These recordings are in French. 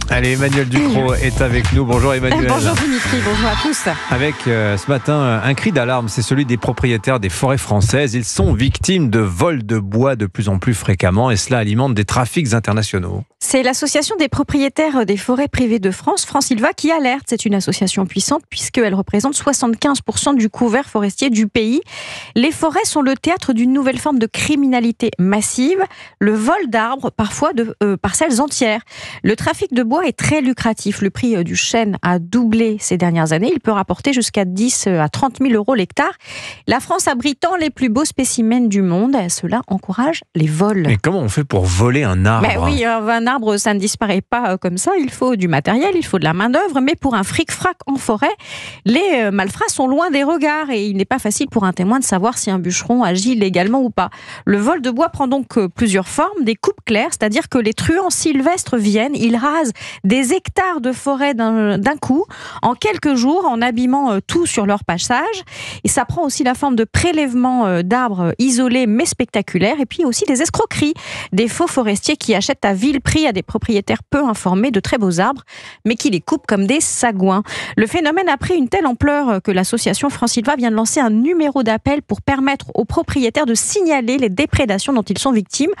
Allez, Emmanuel Ducrot est avec nous. Bonjour Emmanuel. Bonjour Dimitri, bonjour à tous. Avec ce matin un cri d'alarme, c'est celui des propriétaires des forêts françaises. Ils sont victimes de vols de bois de plus en plus fréquemment et cela alimente des trafics internationaux. C'est l'association des propriétaires des forêts privées de France, Francilva, qui alerte. C'est une association puissante puisqu'elle représente 75% du couvert forestier du pays. Les forêts sont le théâtre d'une nouvelle forme de criminalité massive, le vol d'arbres, parfois de parcelles entières. Le trafic de bois est très lucratif. Le prix du chêne a doublé ces dernières années. Il peut rapporter jusqu'à 10 à 30 000 euros l'hectare. La France abritant les plus beaux spécimens du monde, cela encourage les vols. Mais comment on fait pour voler un arbre ? Oui, un arbre, ça ne disparaît pas comme ça. Il faut du matériel, il faut de la main-d'œuvre. Mais pour un fric-frac en forêt, les malfrats sont loin des regards et il n'est pas facile pour un témoin de savoir si un bûcheron agit légalement ou pas. Le vol de bois prend donc plusieurs formes. Des coupes claires, c'est-à-dire que les truands sylvestres viennent, ils rasent des hectares de forêt d'un coup, en quelques jours, en abîmant tout sur leur passage. Et ça prend aussi la forme de prélèvements d'arbres isolés mais spectaculaires. Et puis aussi des escroqueries, des faux forestiers qui achètent à vil prix à des propriétaires peu informés de très beaux arbres, mais qui les coupent comme des sagouins. Le phénomène a pris une telle ampleur que l'association Francilva vient de lancer un numéro d'appel pour permettre aux propriétaires de signaler les déprédations dont ils sont victimes.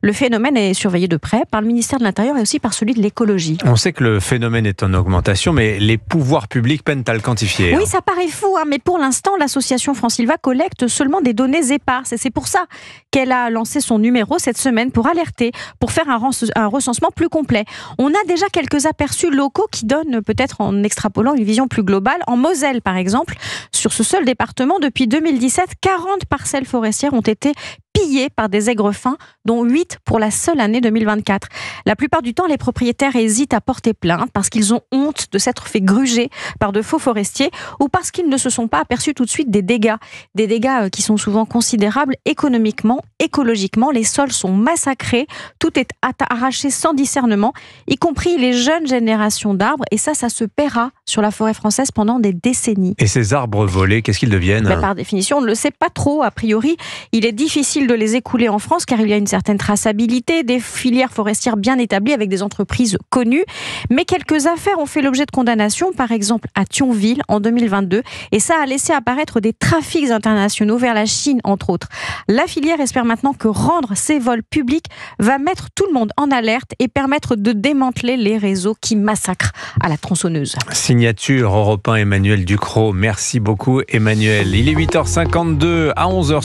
Le phénomène est surveillé de près par le ministère de l'Intérieur et aussi par celui de l'écologie. On sait que le phénomène est en augmentation, mais les pouvoirs publics peinent à le quantifier. Oui, ça paraît fou, mais pour l'instant, l'association Francilva collecte seulement des données éparses. Et c'est pour ça qu'elle a lancé son numéro cette semaine pour alerter, pour faire un recensement plus complet. On a déjà quelques aperçus locaux qui donnent, peut-être en extrapolant une vision plus globale. En Moselle, par exemple, sur ce seul département, depuis 2017, 40 parcelles forestières ont été pillés par des aigrefins, dont 8 pour la seule année 2024. La plupart du temps, les propriétaires hésitent à porter plainte parce qu'ils ont honte de s'être fait gruger par de faux forestiers ou parce qu'ils ne se sont pas aperçus tout de suite des dégâts. Des dégâts qui sont souvent considérables économiquement, écologiquement. Les sols sont massacrés, tout est arraché sans discernement, y compris les jeunes générations d'arbres. Et ça se paiera sur la forêt française pendant des décennies. Et ces arbres volés, qu'est-ce qu'ils deviennent ? Par définition, on ne le sait pas trop. A priori, il est difficile de les écouler en France car il y a une certaine traçabilité, des filières forestières bien établies avec des entreprises connues. Mais quelques affaires ont fait l'objet de condamnations, par exemple à Thionville en 2022. Et ça a laissé apparaître des trafics internationaux vers la Chine, entre autres. La filière espère maintenant que rendre ces vols publics va mettre tout le monde en alerte et permettre de démanteler les réseaux qui massacrent à la tronçonneuse. Signature Europe 1, Emmanuel Ducrot. Merci beaucoup Emmanuel. Il est 8h52 à 11h.